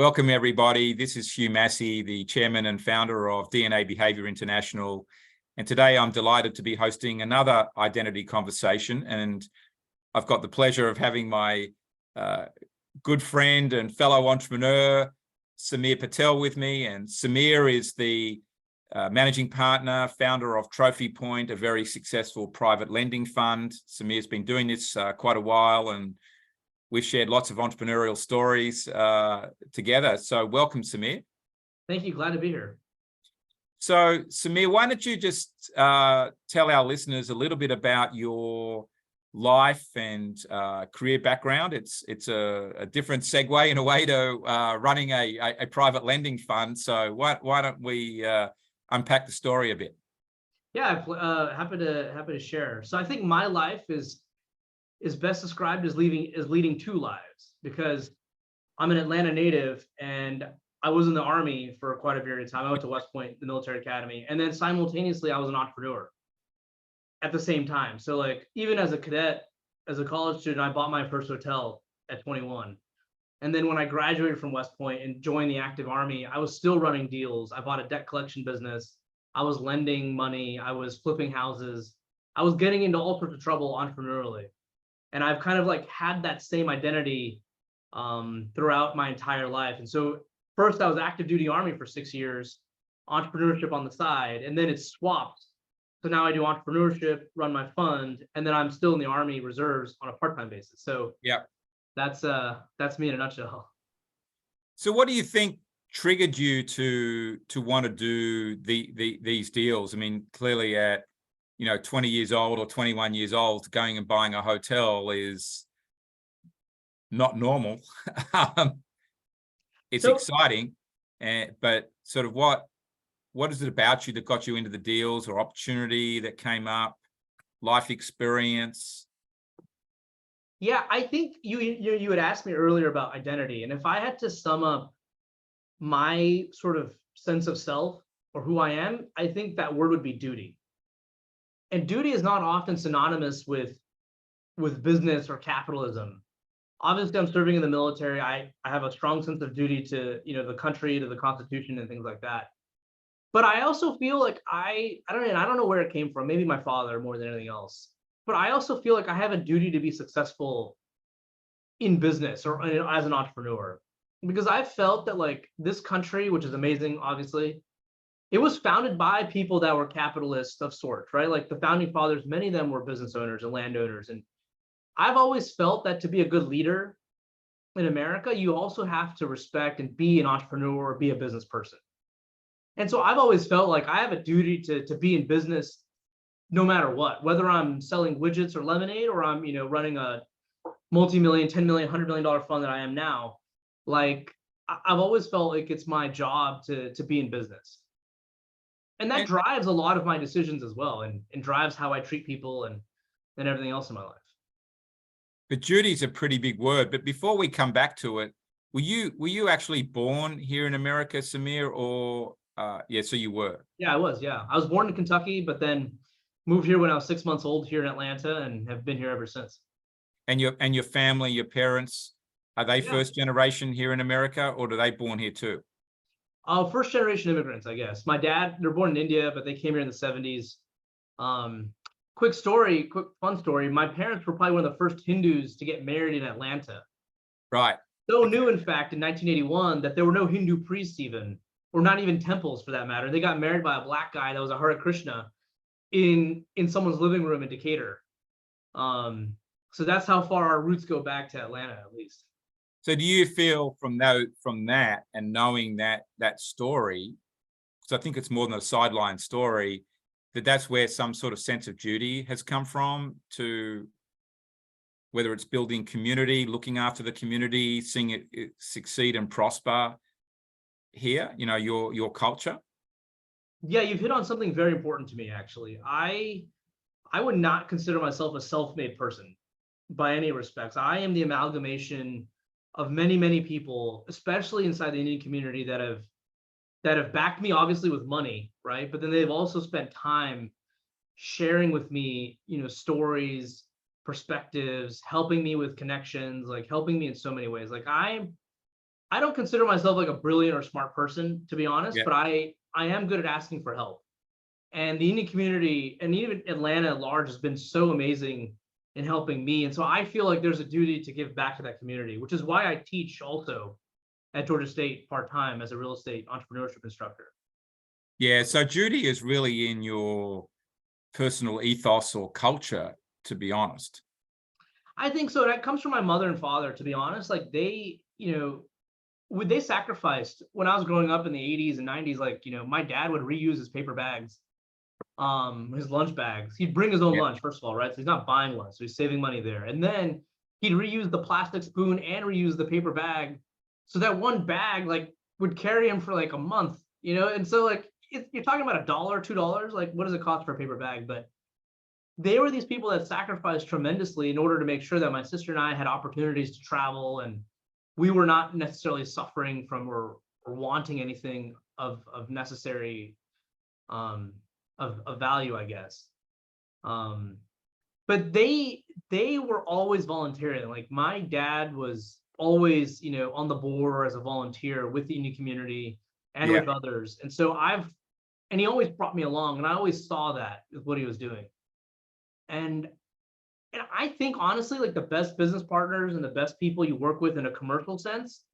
Welcome, everybody. This is Hugh Massie, the chairman and founder of DNA Behavior International. And today I'm delighted to be hosting another identity conversation. And I've got the pleasure of having my good friend and fellow entrepreneur, Samir Patel, with me. And Samir is the managing partner, founder of Trophy Point, a very successful private lending fund. Samir's been doing this quite a while, and we've shared lots of entrepreneurial stories together. So welcome, Samir. Thank you. Glad to be here. So Samir, why don't you just tell our listeners a little bit about your life and career background? It's a different segue in a way to running a private lending fund. So why don't we unpack the story a bit? Yeah, happy to share. So I think my life is best described as leading two lives, because I'm an Atlanta native and I was in the Army for quite a period of time. I went to West Point, the military academy, and then simultaneously I was an entrepreneur at the same time. So like even as a cadet, as a college student, I bought my first hotel at 21. And then when I graduated from West Point and joined the active Army, I was still running deals. I bought a debt collection business. I was lending money. I was flipping houses. I was getting into all sorts of trouble entrepreneurially. And I've kind of like had that same identity throughout my entire life. And so first I was active duty Army for 6 years, entrepreneurship on the side, and then it swapped. So now I do entrepreneurship, run my fund, and then I'm still in the Army Reserves on a part-time basis. So yeah, that's me in a nutshell. So what do you think triggered you to want to do these deals? I mean, clearly at 20 years old or 21 years old, going and buying a hotel is not normal. It's exciting, but sort of what is it about you that got you into the deals, or opportunity that came up, life experience? Yeah, I think you had asked me earlier about identity, and if I had to sum up my sort of sense of self or who I am, I think that word would be duty. And duty is not often synonymous with business or capitalism. Obviously, I'm serving in the military. I have a strong sense of duty to the country, to the Constitution, and things like that. But I also feel like I don't know where it came from. Maybe my father more than anything else. But I also feel like I have a duty to be successful in business or as an entrepreneur, because I felt that like this country, which is amazing, obviously, it was founded by people that were capitalists of sorts, right? Like the founding fathers, many of them were business owners and landowners. And I've always felt that to be a good leader in America, you also have to respect and be an entrepreneur or be a business person. And so I've always felt like I have a duty to be in business no matter what, whether I'm selling widgets or lemonade, or I'm, running a multi-million, $10 million, $100 million fund that I am now. Like I've always felt like it's my job to be in business. And that drives a lot of my decisions as well, and drives how I treat people and everything else in my life. But duty is a pretty big word. But before we come back to it, were you actually born here in America, Samir, or yeah, so you were? Yeah, I was. Yeah, I was born in Kentucky, but then moved here when I was 6 months old here in Atlanta, and have been here ever since. And your family, your parents, are they first generation here in America, or are they born here too? First generation immigrants, I guess. My dad, they're born in India, but they came here in the 70s. Quick fun story. My parents were probably one of the first Hindus to get married in Atlanta. Right. So new, in fact, in 1981, that there were no Hindu priests even, or not even temples for that matter. They got married by a black guy that was a Hare Krishna in someone's living room in Decatur. So that's how far our roots go back to Atlanta, at least. So do you feel from that and knowing that story, because I think it's more than a sideline story, that's where some sort of sense of duty has come from, to whether it's building community, looking after the community, seeing it succeed and prosper here, your culture? Yeah, you've hit on something very important to me, actually. I would not consider myself a self-made person by any respects. I am the amalgamation of many, many people, especially inside the Indian community, that have backed me, obviously with money, right? But then they've also spent time sharing with me, stories, perspectives, helping me with connections, like helping me in so many ways. Like I I don't consider myself like a brilliant or smart person, to be honest, Yeah. but I am good at asking for help. And the Indian community and even Atlanta at large has been so amazing in helping me. And so I feel like there's a duty to give back to that community, which is why I teach also at Georgia State part-time as a real estate entrepreneurship instructor. Yeah. So duty is really in your personal ethos or culture, to be honest. I think so. That comes from my mother and father, to be honest. Like they, would they sacrificed when I was growing up in the 80s and 90s, like, my dad would reuse his paper bags, his lunch bags. He'd bring his own Yeah. lunch, first of all, right? So he's not buying lunch, so he's saving money there. And then he'd reuse the plastic spoon and reuse the paper bag. So that one bag like would carry him for like a month, And so like you're talking about $1, $2, like what does it cost for a paper bag? But they were these people that sacrificed tremendously in order to make sure that my sister and I had opportunities to travel, and we were not necessarily suffering from or wanting anything of necessary of value, I guess. But they were always volunteering. Like my dad was always, on the board as a volunteer with the Indian community and Yeah. with others. And so and he always brought me along, and I always saw that with what he was doing. And I think honestly, like the best business partners and the best people you work with in a commercial sense,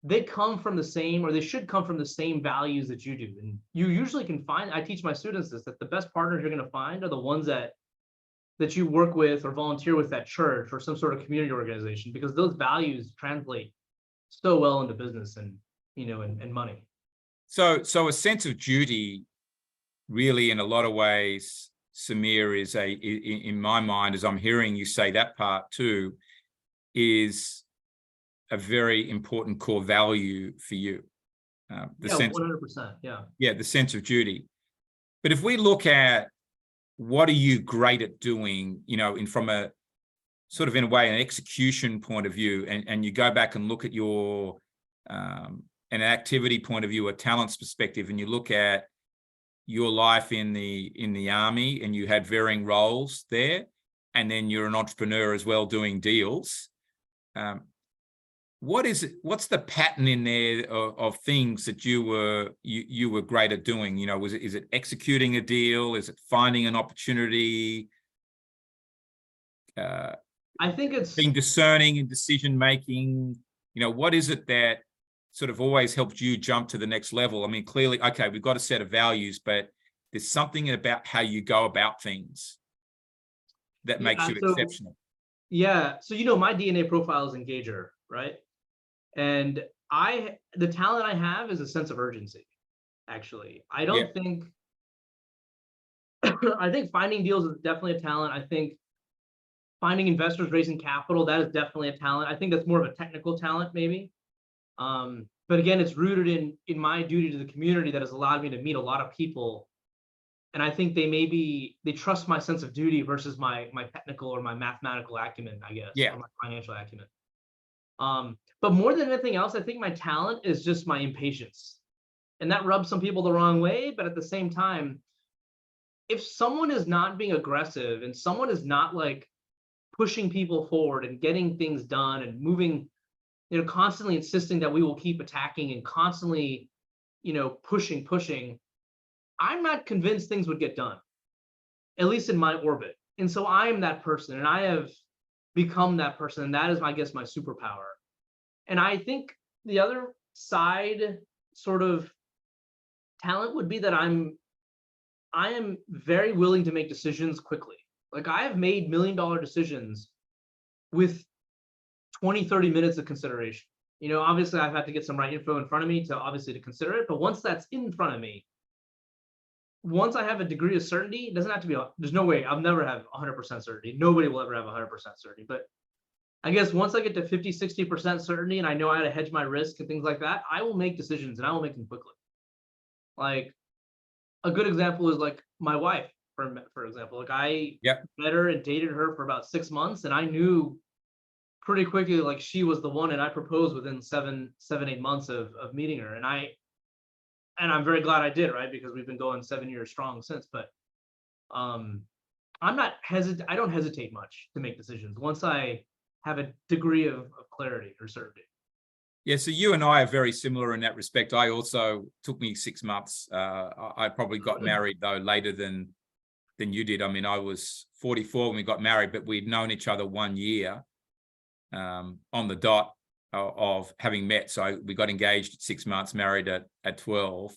they come from the same, or they should come from the same values that you do. And you usually can find, I teach my students this, that the best partners you're going to find are the ones that you work with or volunteer with at church or some sort of community organization, because those values translate so well into business and, and money. So a sense of duty, really, in a lot of ways, Samir, is in my mind, as I'm hearing you say that part too, is a very important core value for you. The Yeah, sense, 100%. Yeah. yeah, the sense of duty. But if we look at what are you great at doing, from a sort of, in a way, an execution point of view, and you go back and look at your an activity point of view, a talents perspective, and you look at your life in the army, and you had varying roles there, and then you're an entrepreneur as well doing deals. What is it? What's the pattern in there of things that you were great at doing? Is it executing a deal? Is it finding an opportunity? I think it's Being discerning in decision making. What is it that sort of always helped you jump to the next level? I mean, clearly, okay, we've got a set of values, but there's something about how you go about things that makes you exceptional. Yeah. So, my DNA profile is engager, right? And the talent I have is a sense of urgency. Actually, I don't think, I think finding deals is definitely a talent. I think finding investors, raising capital, that is definitely a talent. I think that's more of a technical talent, maybe. But again, it's rooted in my duty to the community that has allowed me to meet a lot of people. And I think they trust my sense of duty versus my technical or my mathematical acumen, I guess, Yeah. or my financial acumen. But more than anything else, I think my talent is just my impatience. And that rubs some people the wrong way. But at the same time, if someone is not being aggressive and someone is not like pushing people forward and getting things done and moving, constantly insisting that we will keep attacking and constantly, pushing, I'm not convinced things would get done, at least in my orbit. And so I am that person, and I have become that person. And that is, I guess, my superpower. And I think the other side sort of talent would be that I am very willing to make decisions quickly. Like I have made $1 million decisions with 20, 30 minutes of consideration. Obviously I've had to get some right info in front of me to consider it. But once that's in front of me, once I have a degree of certainty, it doesn't have to be, there's no way, I'll never have 100% certainty. Nobody will ever have 100% certainty. But I guess once I get to 50, 60% certainty and I know how to hedge my risk and things like that, I will make decisions and I will make them quickly. Like a good example is like my wife, for example. Like I met her and dated her for about 6 months, and I knew pretty quickly like she was the one, and I proposed within 8 months of meeting her. And I'm very glad I did, right? Because we've been going 7 years strong since. But I don't hesitate much to make decisions once I have a degree of clarity or certainty. Yeah, so you and I are very similar in that respect. I also took me 6 months. I probably got married though later than you did. I mean, I was 44 when we got married, but we'd known each other 1 year on the dot of having met. So we got engaged at 6 months, married at 12.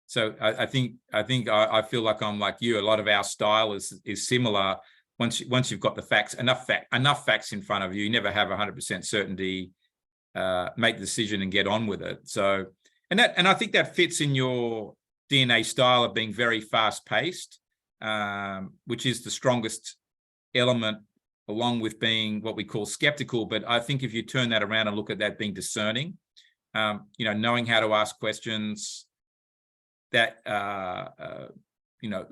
So I feel like I'm like you. A lot of our style is similar. Once you've got the facts, enough facts in front of you, you never have 100% certainty. Make the decision and get on with it. So, and I think that fits in your DNA style of being very fast paced, which is the strongest element, along with being what we call skeptical. But I think if you turn that around and look at that being discerning, knowing how to ask questions, that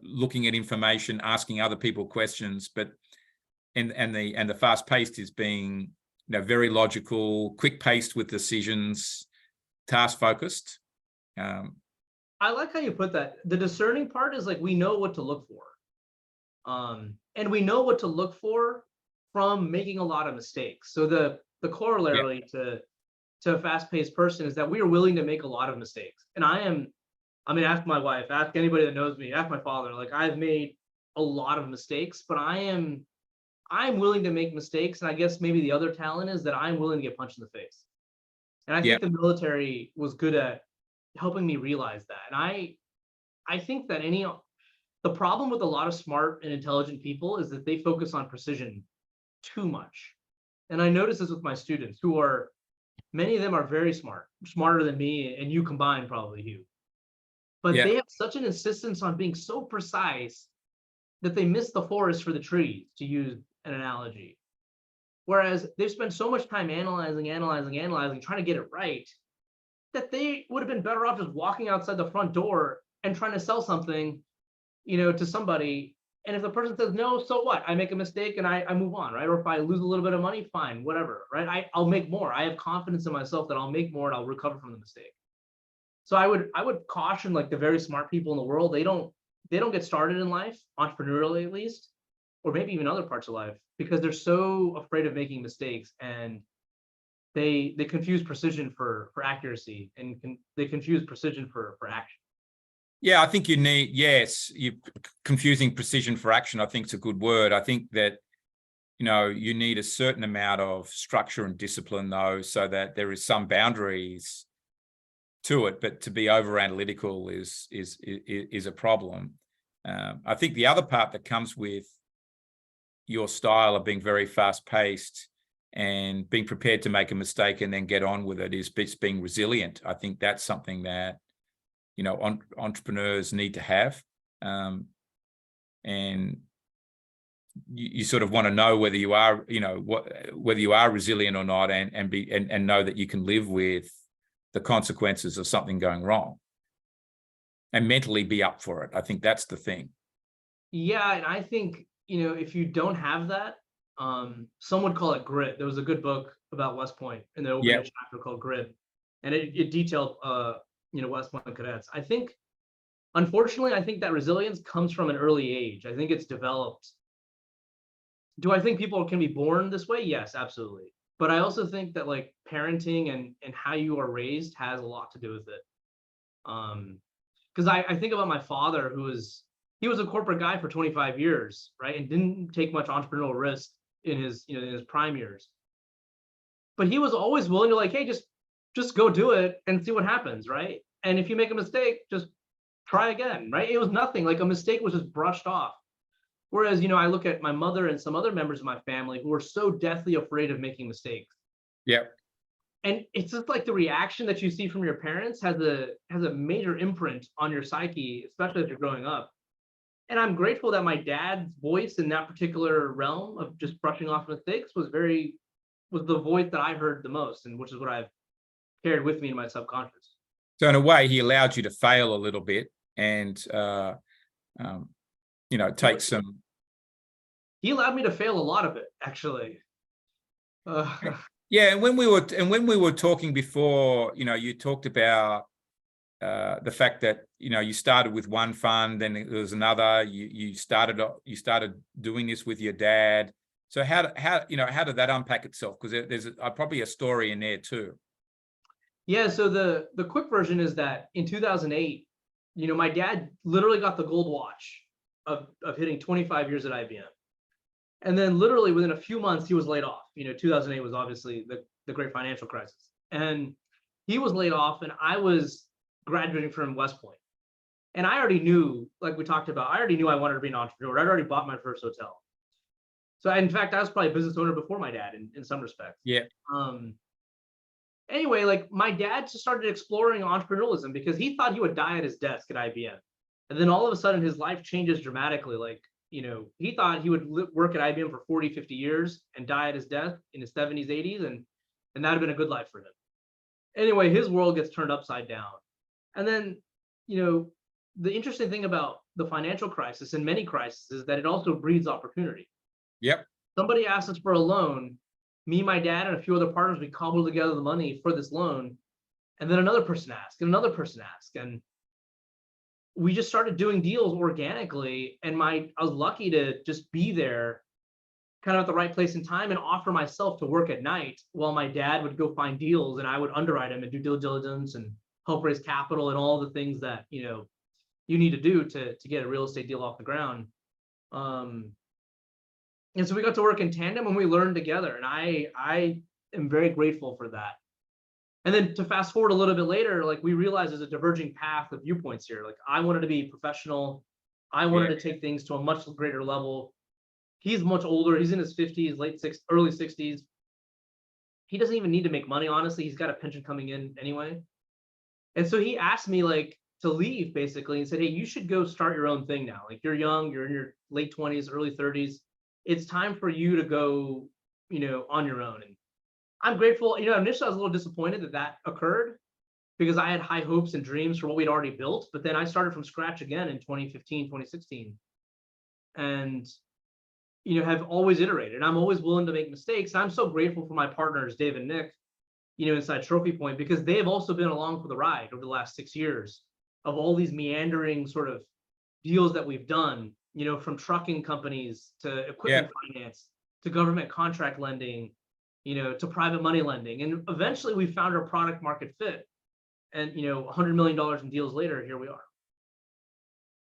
looking at information, asking other people questions, but and the fast paced is being very logical, quick paced with decisions, task focused. I like how you put that. The discerning part is like, we know what to look for. And we know what to look for from making a lot of mistakes. So the corollary to a fast-paced person is that we are willing to make a lot of mistakes. And ask my wife, ask anybody that knows me, ask my father. Like, I've made a lot of mistakes, but I'm willing to make mistakes. And I guess maybe the other talent is that I'm willing to get punched in the face. And I think the military was good at helping me realize that. And I think that the problem with a lot of smart and intelligent people is that they focus on precision too much. And I notice this with my students, many of them are very smart, smarter than me and you combined, probably, Hugh. But they have such an insistence on being so precise that they miss the forest for the trees, to use an analogy. Whereas they've spent so much time analyzing, trying to get it right, that they would have been better off just walking outside the front door and trying to sell something, to somebody. And if the person says no, so what? I make a mistake and I move on, right? Or if I lose a little bit of money, fine, whatever, right? I'll make more. I have confidence in myself that I'll make more and I'll recover from the mistake. So I would caution, like, the very smart people in the world, they don't get started in life, entrepreneurially at least, or maybe even other parts of life, because they're so afraid of making mistakes, and they confuse precision for accuracy, and they confuse precision for action. Yeah, I think you confusing precision for action, I think, is a good word. I think that, you need a certain amount of structure and discipline, though, so that there is some boundaries to it, but to be over analytical is a problem. I think the other part that comes with your style of being very fast paced and being prepared to make a mistake and then get on with it is being resilient. I think that's something that, entrepreneurs need to have. And you sort of want to know whether you are, whether you are resilient or not, and know that you can live with the consequences of something going wrong and mentally be up for it. I think that's the thing. Yeah, and I think, if you don't have that, some would call it grit. There was a good book about West Point in the opening chapter called Grit, and it detailed West Point cadets. I think, unfortunately, that resilience comes from an early age. I think it's developed. Do I think people can be born this way? Yes, absolutely. But I also think that, like, parenting and how you are raised has a lot to do with it. Because I think about my father, he was a corporate guy for 25 years, right? And didn't take much entrepreneurial risk in his prime years. But he was always willing to, like, hey, just go do it and see what happens, right? And if you make a mistake, just try again, right? It was nothing. Like, a mistake was just brushed off. Whereas, I look at my mother and some other members of my family who are so deathly afraid of making mistakes. Yeah. And it's just like the reaction that you see from your parents has a major imprint on your psyche, especially as you're growing up. And I'm grateful that my dad's voice in that particular realm of just brushing off mistakes was the voice that I heard the most, and which is what I've carried with me in my subconscious. So in a way, he allowed you to fail a little bit and take some. He allowed me to fail a lot of it, actually. Yeah, and when we were talking before, you talked about the fact that you started with one fund, then there was another. You started doing this with your dad, So how did that unpack itself? Because there's probably a story in there too. Yeah, so the quick version is that in 2008, my dad literally got the gold watch of hitting 25 years at IBM. And then literally within a few months, he was laid off. 2008 was obviously the great financial crisis. And he was laid off, and I was graduating from West Point. And I already knew, like we talked about, I already knew I wanted to be an entrepreneur. I'd already bought my first hotel. So in fact, I was probably a business owner before my dad in some respects. Yeah. Anyway, like my dad just started exploring entrepreneurialism because he thought he would die at his desk at IBM. And then all of a sudden his life changes dramatically. Like, he thought he would work at IBM for 40, 50 years and die at his desk in his 70s, 80s. And that'd have been a good life for him. Anyway, his world gets turned upside down. And then, the interesting thing about the financial crisis and many crises is that it also breeds opportunity. Yep. Somebody asked us for a loan. Me, my dad, and a few other partners, we cobbled together the money for this loan. And then another person asked, and another person asked. And we just started doing deals organically. And I was lucky to just be there kind of at the right place and time and offer myself to work at night while my dad would go find deals and I would underwrite them and do due diligence and help raise capital and all the things that, you need to do to get a real estate deal off the ground. And so we got to work in tandem and we learned together. And I am very grateful for that. And then to fast forward a little bit later, like we realized there's a diverging path of viewpoints here. Like I wanted to be professional. I wanted to take things to a much greater level. He's much older. He's in his 50s, early 60s. He doesn't even need to make money, honestly. He's got a pension coming in anyway. And so he asked me like to leave basically and said, hey, you should go start your own thing now. Like you're young, you're in your late 20s, early 30s. It's time for you to go, on your own. And I'm grateful. Initially I was a little disappointed that occurred because I had high hopes and dreams for what we'd already built. But then I started from scratch again in 2015, 2016. And, have always iterated. And I'm always willing to make mistakes. I'm so grateful for my partners, Dave and Nick, inside Trophy Point, because they have also been along for the ride over the last 6 years of all these meandering sort of deals that we've done, from trucking companies to equipment finance, to government contract lending, to private money lending. And eventually we found our product market fit. And, $100 million in deals later, here we are.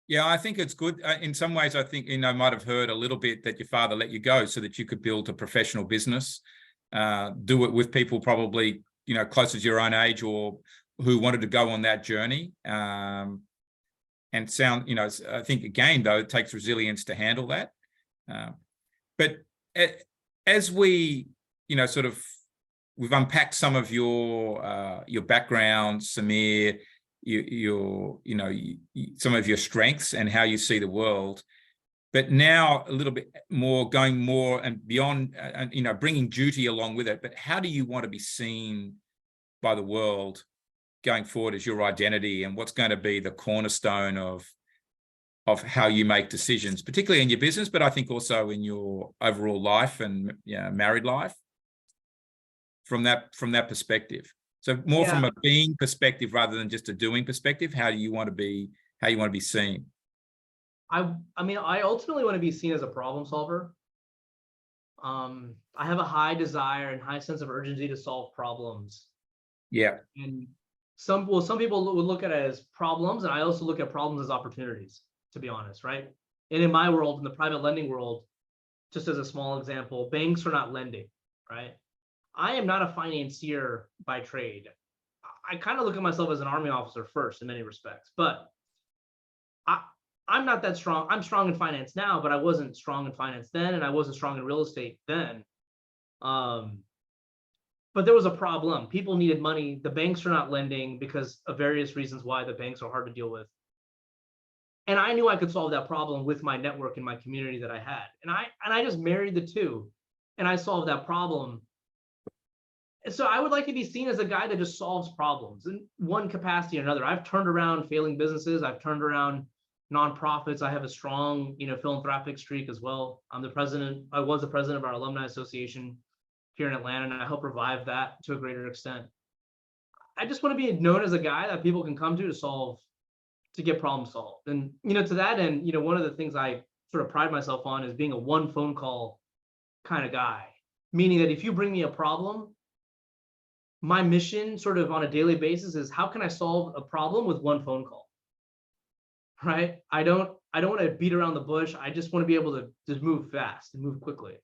Yeah, I think it's good. In some ways, I think, might have heard a little bit that your father let you go so that you could build a professional business, do it with people probably, closer to your own age or who wanted to go on that journey. And I think again, though, it takes resilience to handle that. But as we, we've unpacked some of your background, Samir, some of your strengths and how you see the world. But now a little bit more, going more and beyond, bringing duty along with it. But how do you want to be seen by the world going forward as your identity, and what's going to be the cornerstone of how you make decisions, particularly in your business, but I think also in your overall life and married life from that perspective? So more from a being perspective rather than just a doing perspective. How do you want to be seen? I ultimately want to be seen as a problem solver. I have a high desire and high sense of urgency to solve problems. Yeah. And some people would look at it as problems, and I also look at problems as opportunities, to be honest, right? And in my world, in the private lending world, just as a small example, banks are not lending, right? I am not a financier by trade. I kind of look at myself as an Army officer first in many respects, but I'm not that strong. I'm strong in finance now, but I wasn't strong in finance then, and I wasn't strong in real estate then. But there was a problem. People needed money. The banks are not lending because of various reasons why the banks are hard to deal with. And I knew I could solve that problem with my network and my community that I had. And I just married the two, and I solved that problem. And so I would like to be seen as a guy that just solves problems in one capacity or another. I've turned around failing businesses. I've turned around nonprofits. I have a strong, philanthropic streak as well. I was the president of our alumni association here in Atlanta, and I help revive that to a greater extent. I just want to be known as a guy that people can come to get problems solved. And, to that end, one of the things I sort of pride myself on is being a one phone call kind of guy, meaning that if you bring me a problem, my mission sort of on a daily basis is how can I solve a problem with one phone call, right? I don't want to beat around the bush. I just want to be able to just move fast and move quickly.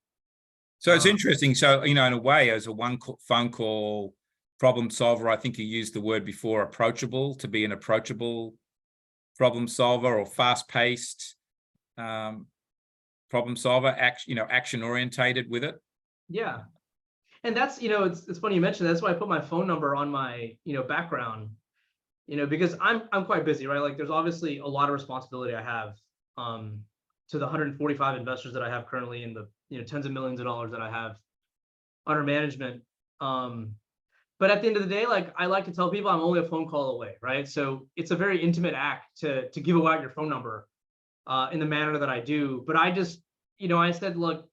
So it's interesting. So, in a way, as a phone call problem solver, I think you used the word before, approachable, to be an approachable problem solver, or fast-paced problem solver, action orientated with it. Yeah. And that's, it's funny you mentioned that. That's why I put my phone number on my, background, because I'm quite busy, right? Like there's obviously a lot of responsibility I have to the 145 investors that I have currently, in the, tens of millions of dollars that I have under management. But at the end of the day, like I like to tell people I'm only a phone call away, right? So it's a very intimate act to give out your phone number in the manner that I do. But I just, I said, look,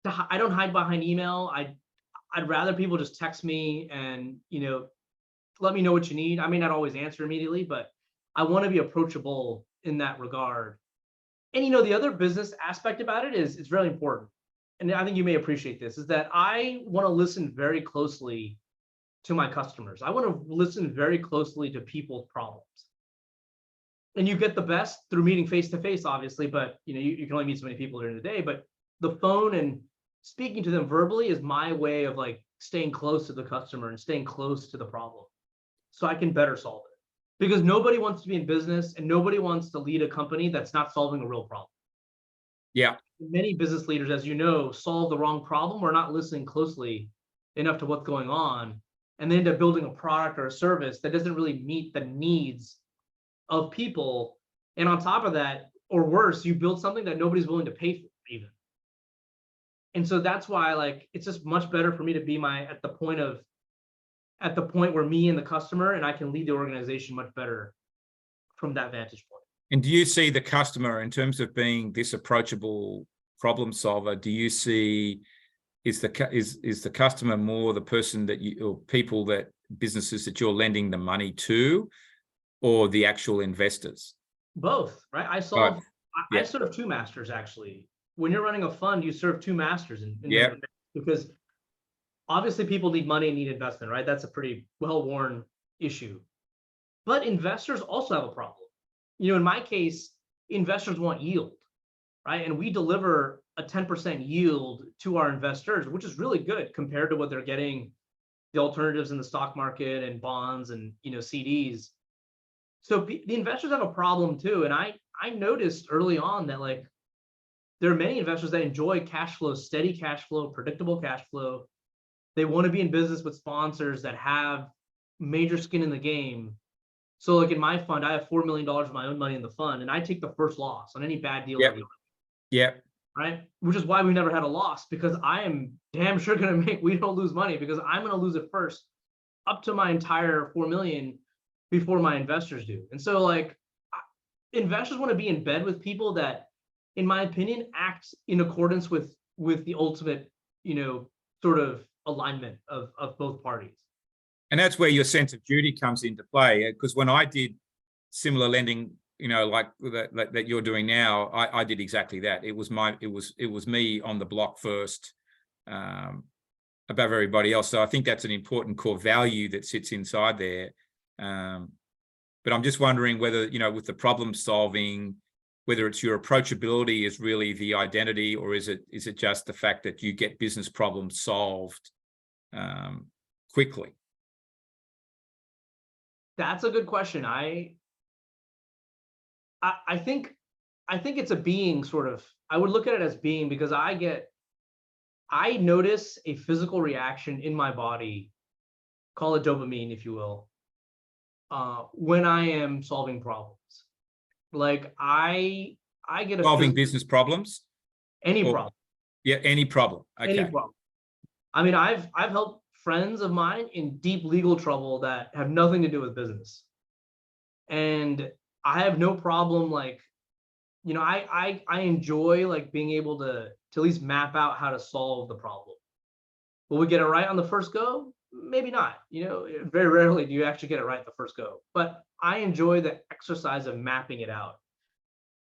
I don't hide behind email. I'd rather people just text me and, let me know what you need. I may not always answer immediately, but I want to be approachable in that regard. And, the other business aspect about it is it's really important. And I think you may appreciate this, is that I want to listen very closely to my customers. I want to listen very closely to people's problems. And you get the best through meeting face to face, obviously, but you can only meet so many people during the day. But the phone and speaking to them verbally is my way of like staying close to the customer and staying close to the problem, so I can better solve it. Because nobody wants to be in business and nobody wants to lead a company that's not solving a real problem. Yeah. Many business leaders, as you know, solve the wrong problem or not listening closely enough to what's going on, and they end up building a product or a service that doesn't really meet the needs of people. And on top of that, or worse, you build something that nobody's willing to pay for even. And so that's why, like, it's just much better for me to be at the point where me and the customer, and I can lead the organization much better from that vantage point. And do you see the customer, in terms of being this approachable problem solver, do you see, is the customer more the person or people, that businesses that you're lending the money to, or the actual investors? Both, right? I serve two masters, actually. When you're running a fund, you serve two masters because obviously people need money and need investment, right? That's a pretty well-worn issue. But investors also have a problem. In my case, investors want yield, right? And we deliver a 10% yield to our investors, which is really good compared to what they're getting, the alternatives in the stock market and bonds and, CDs. So the investors have a problem too. And I noticed early on that, like, there are many investors that enjoy cash flow, steady cash flow, predictable cash flow. They want to be in business with sponsors that have major skin in the game. So like in my fund, I have $4 million of my own money in the fund, and I take the first loss on any bad deal. Yeah. Right. Which is why we've never had a loss, because I am damn sure going to we don't lose money, because I'm going to lose it first up to my entire 4 million before my investors do. And so, like, investors want to be in bed with people that, in my opinion, act in accordance with the ultimate, sort of alignment of both parties. And that's where your sense of duty comes into play. Because when I did similar lending, like that you're doing now, I did exactly that. It was me on the block first, above everybody else. So I think that's an important core value that sits inside there. But I'm just wondering whether, with the problem solving, whether it's your approachability is really the identity, or is it just the fact that you get business problems solved quickly? That's a good question. I think it's a being, sort of. I would look at it as being, because I notice a physical reaction in my body, call it dopamine, if you will, when I am solving problems. Like I get solving business problems, problem. Yeah, any problem. Okay. Any problem. I mean, I've helped friends of mine in deep legal trouble that have nothing to do with business, and I have no problem, like, I enjoy, like, being able to at least map out how to solve the problem. Will we get it right on the first go? Maybe not. Very rarely do you actually get it right the first go. But I enjoy the exercise of mapping it out.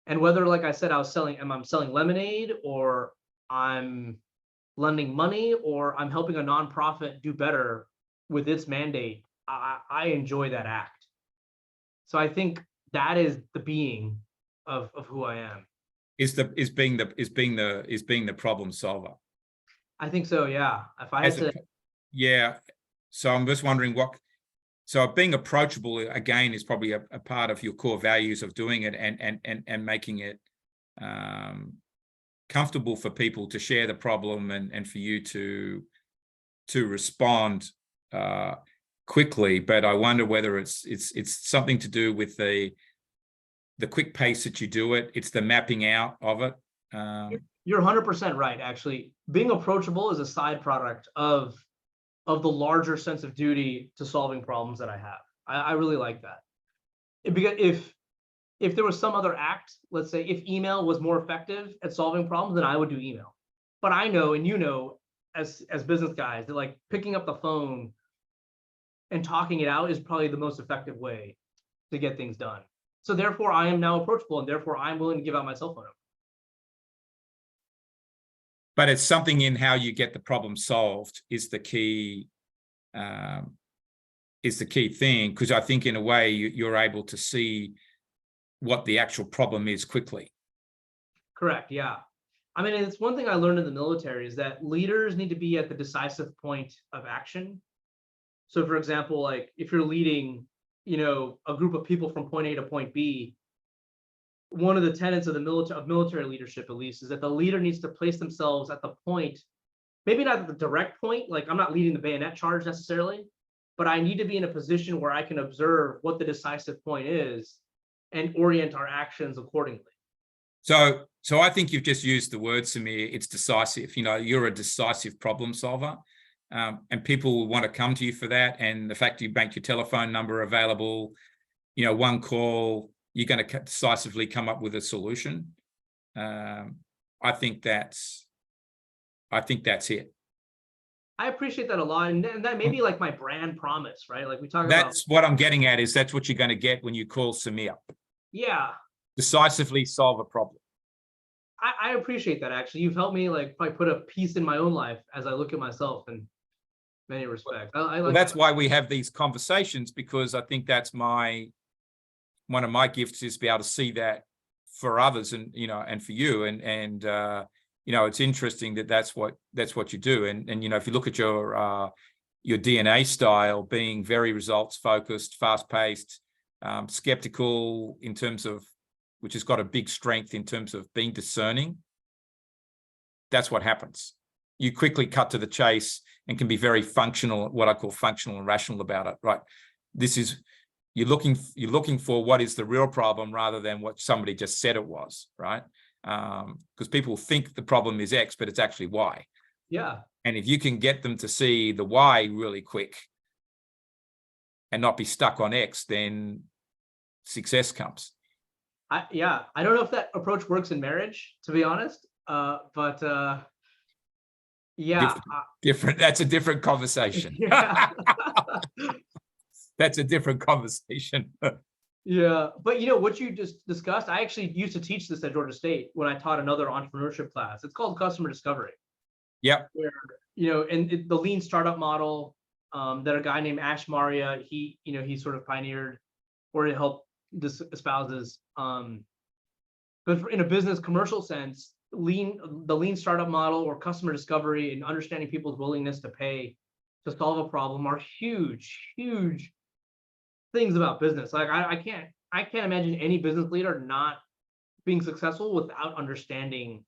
And whether, like I said, I'm selling lemonade, or I'm lending money or I'm helping a nonprofit do better with its mandate, I enjoy that act. So I think that is the being of who I am. Is being the problem solver. I think so, yeah. If I had to, yeah. So I'm just wondering so being approachable again is probably a part of your core values of doing it and making it comfortable for people to share the problem and for you to respond quickly. But I wonder whether it's something to do with the quick pace that you do it. It's the mapping out of it. you're 100% right, actually. Being approachable is a side product of the larger sense of duty to solving problems that I have. I really like that. Because if there was some other act, let's say if email was more effective at solving problems, then I would do email. But I know, and you know, as business guys, that like picking up the phone and talking it out is probably the most effective way to get things done. So therefore, I am now approachable, and therefore I'm willing to give out my cell phone number. But it's something in how you get the problem solved is the key thing, because I think in a way you're able to see what the actual problem is quickly. Correct. Yeah. I mean, it's one thing I learned in the military is that leaders need to be at the decisive point of action. So for example, like if you're leading, a group of people from point A to point B, one of the tenets of the military leadership, at least, is that the leader needs to place themselves at the point, maybe not at the direct point, like I'm not leading the bayonet charge necessarily, but I need to be in a position where I can observe what the decisive point is and orient our actions accordingly. So I think you've just used the word, Samir. It's decisive. You're a decisive problem solver, and people will want to come to you for that. And the fact you make your telephone number available, one call, you're going to decisively come up with a solution. I think that's it. I appreciate that a lot, and that may be like my brand promise, right? Like we talk about. That's what I'm getting at. Is that's what you're going to get when you call Samir. Yeah. Decisively solve a problem. I appreciate that. Actually, you've helped me like probably put a piece in my own life as I look at myself in many respects. Well, that's why we have these conversations, because I think that's one of my gifts is to be able to see that for others, and and for you, and it's interesting that's what you do, and if you look at your DNA style, being very results focused, fast paced, skeptical in terms of, which has got a big strength in terms of being discerning. That's what happens. You quickly cut to the chase and can be very functional, what I call functional and rational about it, right? You're looking for what is the real problem rather than what somebody just said it was, right? Because people think the problem is X, but it's actually Y. Yeah. And if you can get them to see the Y really quick and not be stuck on X, then success comes. I don't know if that approach works in marriage, to be honest. But yeah. Different. That's a different conversation. Yeah. That's a different conversation. Yeah. But what you just discussed, I actually used to teach this at Georgia State when I taught another entrepreneurship class. It's called customer discovery. Yep. Where, and the lean startup model that a guy named Ash Maurya, he sort of pioneered or to help espouses. But in a business commercial sense, the lean startup model or customer discovery and understanding people's willingness to pay to solve a problem are huge things about business. Like I can't imagine any business leader not being successful without understanding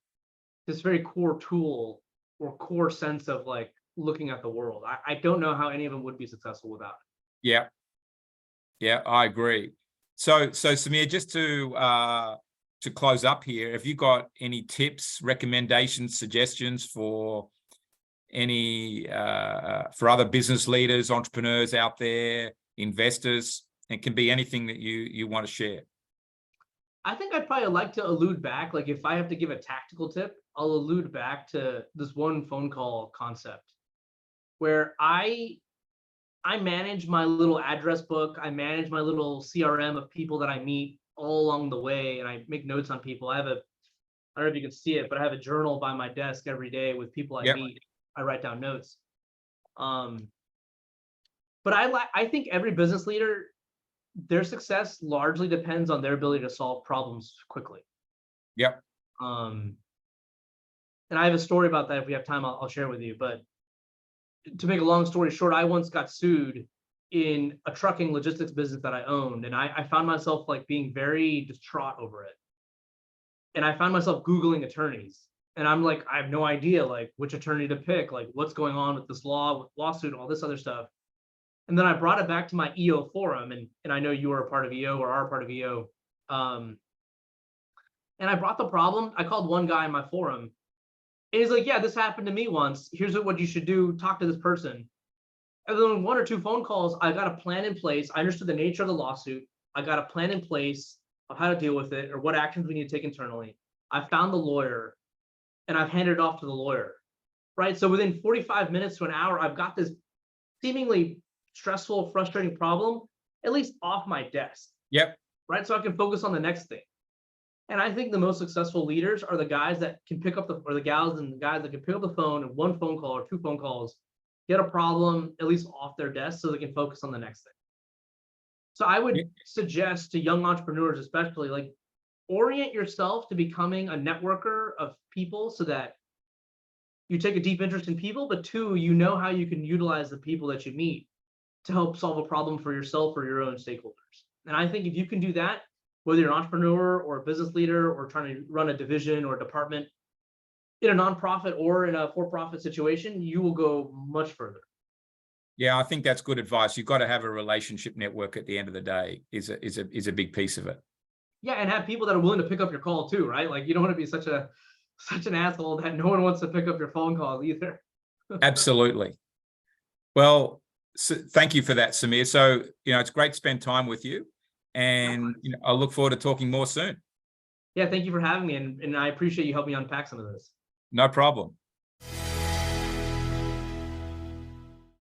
this very core tool or core sense of like looking at the world. I don't know how any of them would be successful without it. Yeah, I agree. So Samir, just to close up here, have you got any tips, recommendations, suggestions for for other business leaders, entrepreneurs out there, investors? It can be anything that you want to share. I think I'd probably like to allude back, like if I have to give a tactical tip, I'll allude back to this one phone call concept where I manage my little address book. I manage my little CRM of people that I meet all along the way, and I make notes on people. I have I don't know if you can see it, but I have a journal by my desk every day with people I Yep. meet. I write down notes. But I think every business leader, their success largely depends on their ability to solve problems quickly. Yep. And I have a story about that. If we have time, I'll share with you. But to make a long story short, I once got sued in a trucking logistics business that I owned, and I found myself like being very distraught over it. And I found myself Googling attorneys, and I'm like, I have no idea like which attorney to pick, like what's going on with this lawsuit, all this other stuff. And then I brought it back to my EO forum, and I know you are a part of EO or are a part of EO. And I brought the problem. I called one guy in my forum, and he's like, yeah, this happened to me once. Here's what you should do. Talk to this person. And then 1 or 2 phone calls, I got a plan in place. I understood the nature of the lawsuit. I got a plan in place of how to deal with it or what actions we need to take internally. I found the lawyer, and I've handed it off to the lawyer, right? So within 45 minutes to an hour, I've got this seemingly stressful, frustrating problem, at least off my desk. Yep. Right. So I can focus on the next thing. And I think the most successful leaders are the guys that can pick up or the gals and the guys that can pick up the phone in 1 phone call or 2 phone calls, get a problem at least off their desk so they can focus on the next thing. So I would suggest to young entrepreneurs, especially, like, orient yourself to becoming a networker of people so that you take a deep interest in people, but 2, you know how you can utilize the people that you meet to help solve a problem for yourself or your own stakeholders. And I think if you can do that, whether you're an entrepreneur or a business leader or trying to run a division or a department in a nonprofit or in a for-profit situation, you will go much further. Yeah, I think that's good advice. You've got to have a relationship network at the end of the day is a big piece of it. Yeah, and have people that are willing to pick up your call too, right? Like, you don't want to be such an asshole that no one wants to pick up your phone call either. Absolutely. Well, so thank you for that, Samir. So, it's great to spend time with you, and I look forward to talking more soon. Yeah, thank you for having me, and I appreciate you helping me unpack some of this. No problem.